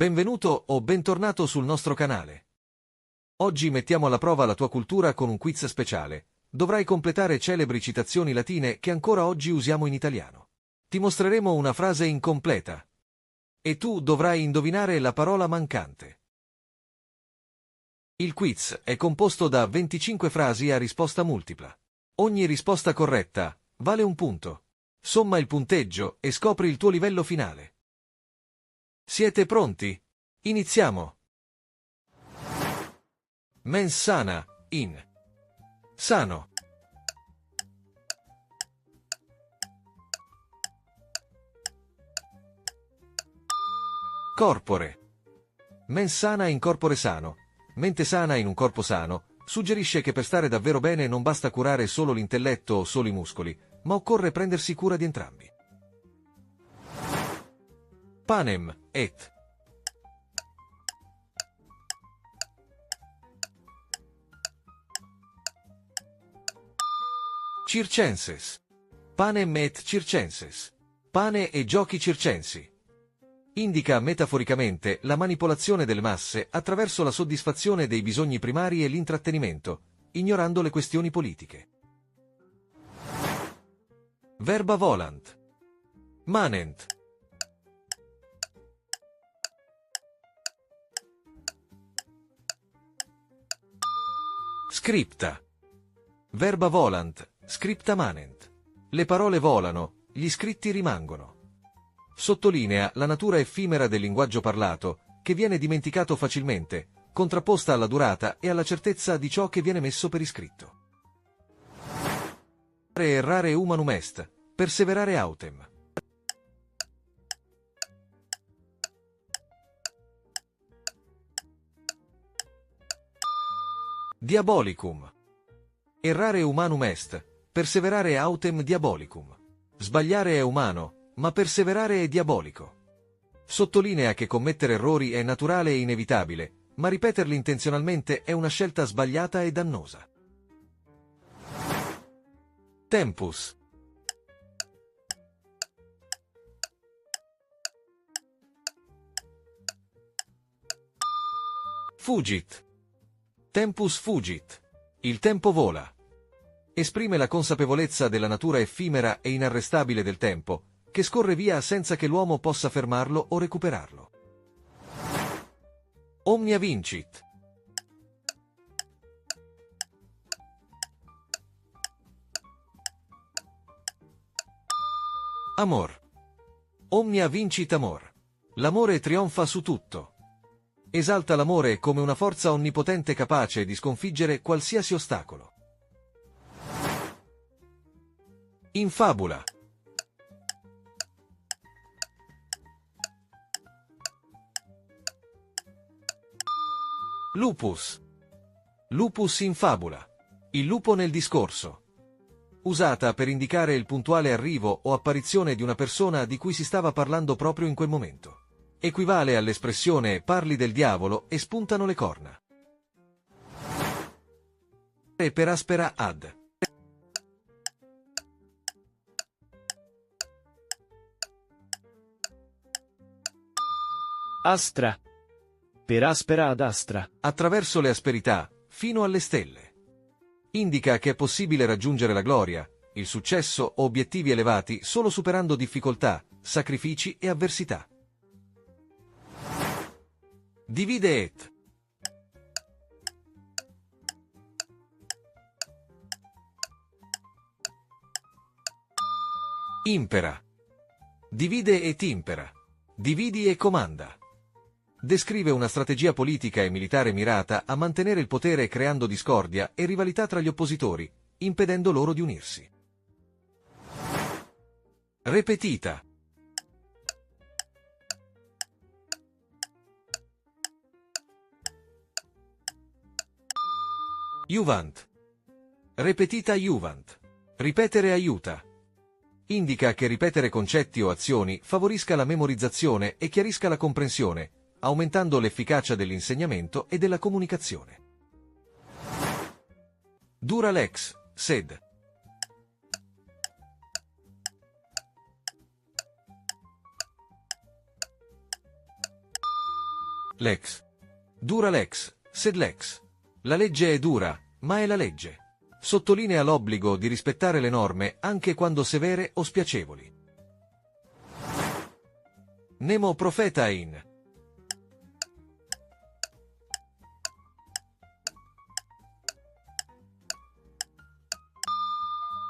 Benvenuto o bentornato sul nostro canale. Oggi mettiamo alla prova la tua cultura con un quiz speciale. Dovrai completare celebri citazioni latine che ancora oggi usiamo in italiano. Ti mostreremo una frase incompleta e tu dovrai indovinare la parola mancante. Il quiz è composto da 25 frasi a risposta multipla. Ogni risposta corretta vale un punto. Somma il punteggio e scopri il tuo livello finale. Siete pronti? Iniziamo! Mens sana, in. Sano. Corpore. Mens sana in corpore sano. Mente sana in un corpo sano suggerisce che per stare davvero bene non basta curare solo l'intelletto o solo i muscoli, ma occorre prendersi cura di entrambi. Panem, et. Circenses. Panem et circenses. Pane e giochi circensi. Indica metaforicamente la manipolazione delle masse attraverso la soddisfazione dei bisogni primari e l'intrattenimento, ignorando le questioni politiche. Verba volant. Manent. Scripta. Verba volant, scripta manent. Le parole volano, gli scritti rimangono. Sottolinea la natura effimera del linguaggio parlato, che viene dimenticato facilmente, contrapposta alla durata e alla certezza di ciò che viene messo per iscritto. Errare humanum est, perseverare autem. Diabolicum. Errare humanum est, perseverare autem diabolicum. Sbagliare è umano, ma perseverare è diabolico. Sottolinea che commettere errori è naturale e inevitabile, ma ripeterli intenzionalmente è una scelta sbagliata e dannosa. Tempus. Fugit. Tempus fugit. Il tempo vola. Esprime la consapevolezza della natura effimera e inarrestabile del tempo, che scorre via senza che l'uomo possa fermarlo o recuperarlo. Omnia vincit. Amor. Omnia vincit amor. L'amore trionfa su tutto. Esalta l'amore come una forza onnipotente capace di sconfiggere qualsiasi ostacolo. Infabula. Lupus. Lupus in fabula. Il lupo nel discorso. Usata per indicare il puntuale arrivo o apparizione di una persona di cui si stava parlando proprio in quel momento. Equivale all'espressione parli del diavolo e spuntano le corna. E per aspera ad. Astra. Per aspera ad astra. Attraverso le asperità, fino alle stelle. Indica che è possibile raggiungere la gloria, il successo o obiettivi elevati solo superando difficoltà, sacrifici e avversità. Divide et. Impera. Divide et impera. Dividi e comanda. Descrive una strategia politica e militare mirata a mantenere il potere creando discordia e rivalità tra gli oppositori, impedendo loro di unirsi. Repetita. Juvant. Repetita juvant. Ripetere aiuta. Indica che ripetere concetti o azioni favorisca la memorizzazione e chiarisca la comprensione, aumentando l'efficacia dell'insegnamento e della comunicazione. Dura lex, sed. Lex. Dura lex, sed lex. La legge è dura, ma è la legge. Sottolinea l'obbligo di rispettare le norme anche quando severe o spiacevoli. Nemo profeta in.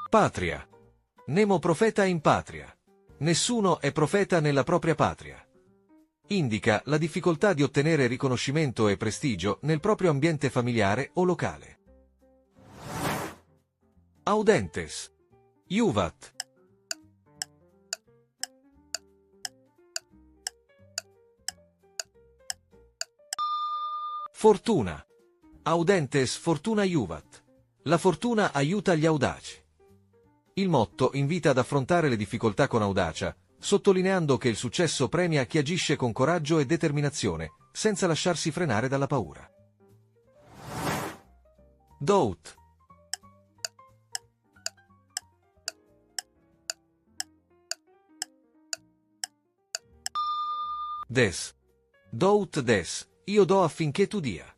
Patria. Nemo profeta in patria. Nessuno è profeta nella propria patria. Indica la difficoltà di ottenere riconoscimento e prestigio nel proprio ambiente familiare o locale. Audentes. Iuvat. Fortuna. Audentes fortuna iuvat. La fortuna aiuta gli audaci. Il motto invita ad affrontare le difficoltà con audacia, sottolineando che il successo premia chi agisce con coraggio e determinazione, senza lasciarsi frenare dalla paura. Dout. Des. Dout des, io do affinché tu dia.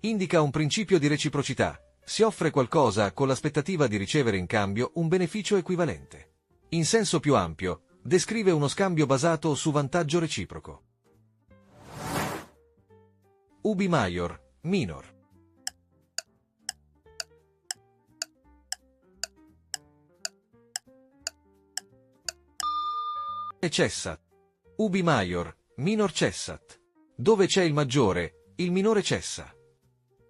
Indica un principio di reciprocità. Si offre qualcosa con l'aspettativa di ricevere in cambio un beneficio equivalente. In senso più ampio, descrive uno scambio basato su vantaggio reciproco. Ubi maior, minor. E cessat. Ubi maior, minor cessat. Dove c'è il maggiore, il minore cessa.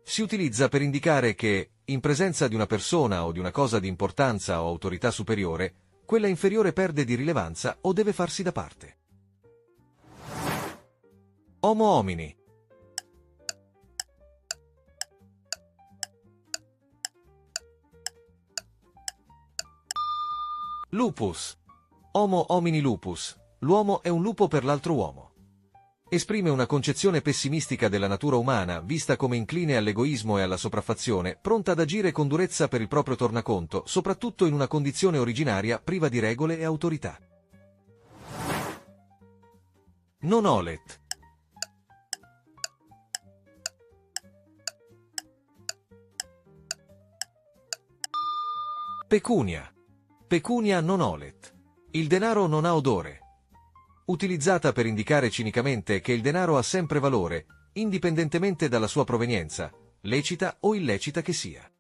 Si utilizza per indicare che, in presenza di una persona o di una cosa di importanza o autorità superiore, quella inferiore perde di rilevanza o deve farsi da parte. Homo homini. Lupus. Homo homini lupus. L'uomo è un lupo per l'altro uomo. Esprime una concezione pessimistica della natura umana, vista come incline all'egoismo e alla sopraffazione, pronta ad agire con durezza per il proprio tornaconto, soprattutto in una condizione originaria priva di regole e autorità. Non olet. Pecunia. Pecunia non olet. Il denaro non ha odore. Utilizzata per indicare cinicamente che il denaro ha sempre valore, indipendentemente dalla sua provenienza, lecita o illecita che sia.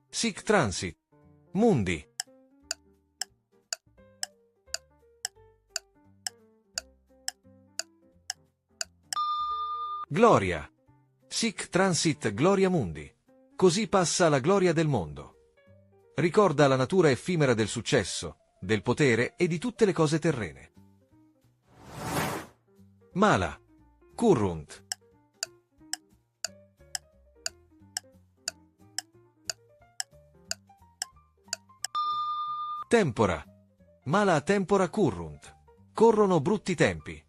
Sic transit. Mundi. Gloria. Sic transit gloria mundi. Così passa la gloria del mondo. Ricorda la natura effimera del successo, del potere e di tutte le cose terrene. Mala. Currunt. Tempora. Mala tempora currunt. Corrono brutti tempi.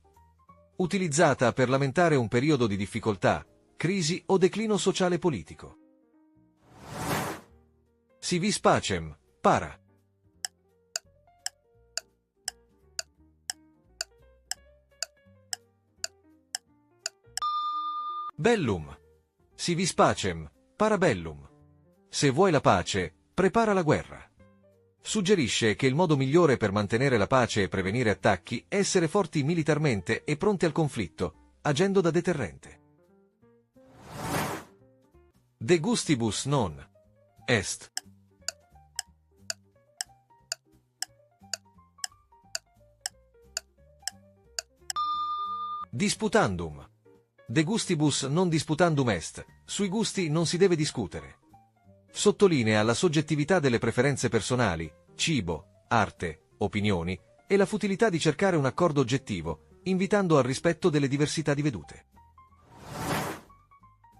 Utilizzata per lamentare un periodo di difficoltà, crisi o declino sociale politico. Si vis pacem, para. Bellum. Si vis pacem, para bellum. Se vuoi la pace, prepara la guerra. Suggerisce che il modo migliore per mantenere la pace e prevenire attacchi è essere forti militarmente e pronti al conflitto, agendo da deterrente. De gustibus non est. Disputandum. De gustibus non disputandum est, sui gusti non si deve discutere. Sottolinea la soggettività delle preferenze personali, cibo, arte, opinioni, e la futilità di cercare un accordo oggettivo, invitando al rispetto delle diversità di vedute.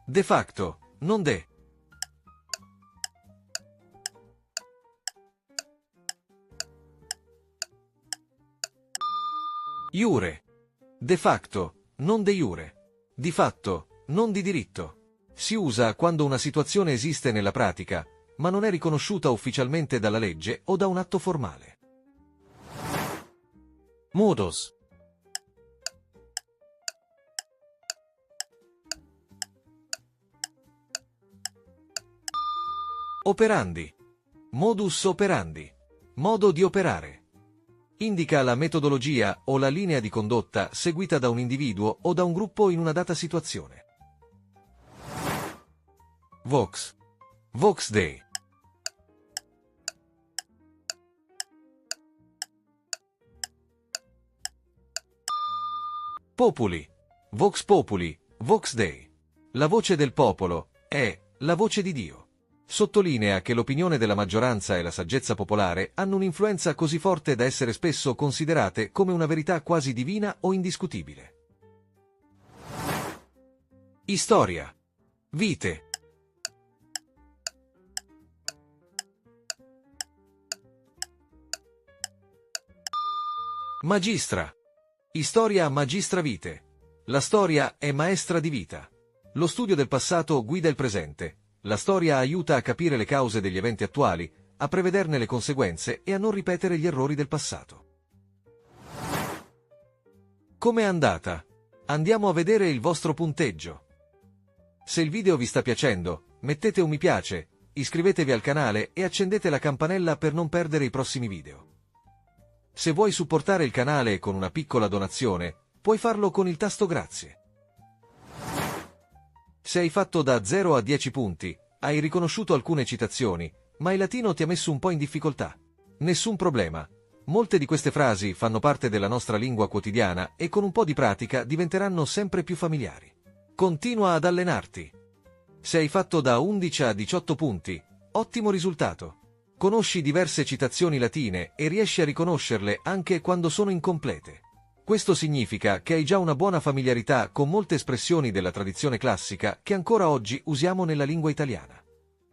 De facto, non de. Iure. De facto, non de iure. Di fatto, non di diritto. Si usa quando una situazione esiste nella pratica, ma non è riconosciuta ufficialmente dalla legge o da un atto formale. Modus. Operandi. Modus operandi. Modo di operare. Indica la metodologia o la linea di condotta seguita da un individuo o da un gruppo in una data situazione. Vox. Vox Dei. Populi. Vox Populi, Vox Dei. La voce del popolo è la voce di Dio. Sottolinea che l'opinione della maggioranza e la saggezza popolare hanno un'influenza così forte da essere spesso considerate come una verità quasi divina o indiscutibile. Storia. Vite. Magistra. Storia magistra vite. La storia è maestra di vita. Lo studio del passato guida il presente. La storia aiuta a capire le cause degli eventi attuali, a prevederne le conseguenze e a non ripetere gli errori del passato. Com'è andata? Andiamo a vedere il vostro punteggio. Se il video vi sta piacendo, mettete un mi piace, iscrivetevi al canale e accendete la campanella per non perdere i prossimi video. Se vuoi supportare il canale con una piccola donazione, puoi farlo con il tasto grazie. Se hai fatto da 0 a 10 punti, hai riconosciuto alcune citazioni, ma il latino ti ha messo un po' in difficoltà. Nessun problema. Molte di queste frasi fanno parte della nostra lingua quotidiana e con un po' di pratica diventeranno sempre più familiari. Continua ad allenarti. Se hai fatto da 11 a 18 punti, ottimo risultato. Conosci diverse citazioni latine e riesci a riconoscerle anche quando sono incomplete. Questo significa che hai già una buona familiarità con molte espressioni della tradizione classica che ancora oggi usiamo nella lingua italiana.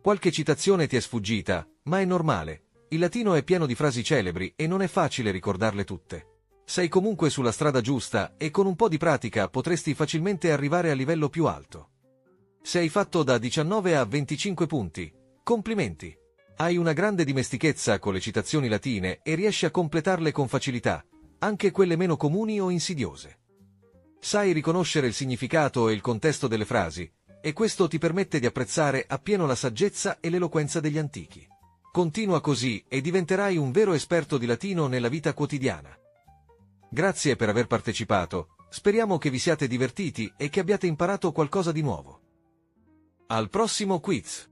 Qualche citazione ti è sfuggita, ma è normale. Il latino è pieno di frasi celebri e non è facile ricordarle tutte. Sei comunque sulla strada giusta e con un po' di pratica potresti facilmente arrivare a livello più alto. Se hai fatto da 19 a 25 punti, complimenti! Hai una grande dimestichezza con le citazioni latine e riesci a completarle con facilità, anche quelle meno comuni o insidiose. Sai riconoscere il significato e il contesto delle frasi, e questo ti permette di apprezzare appieno la saggezza e l'eloquenza degli antichi. Continua così e diventerai un vero esperto di latino nella vita quotidiana. Grazie per aver partecipato, speriamo che vi siate divertiti e che abbiate imparato qualcosa di nuovo. Al prossimo quiz!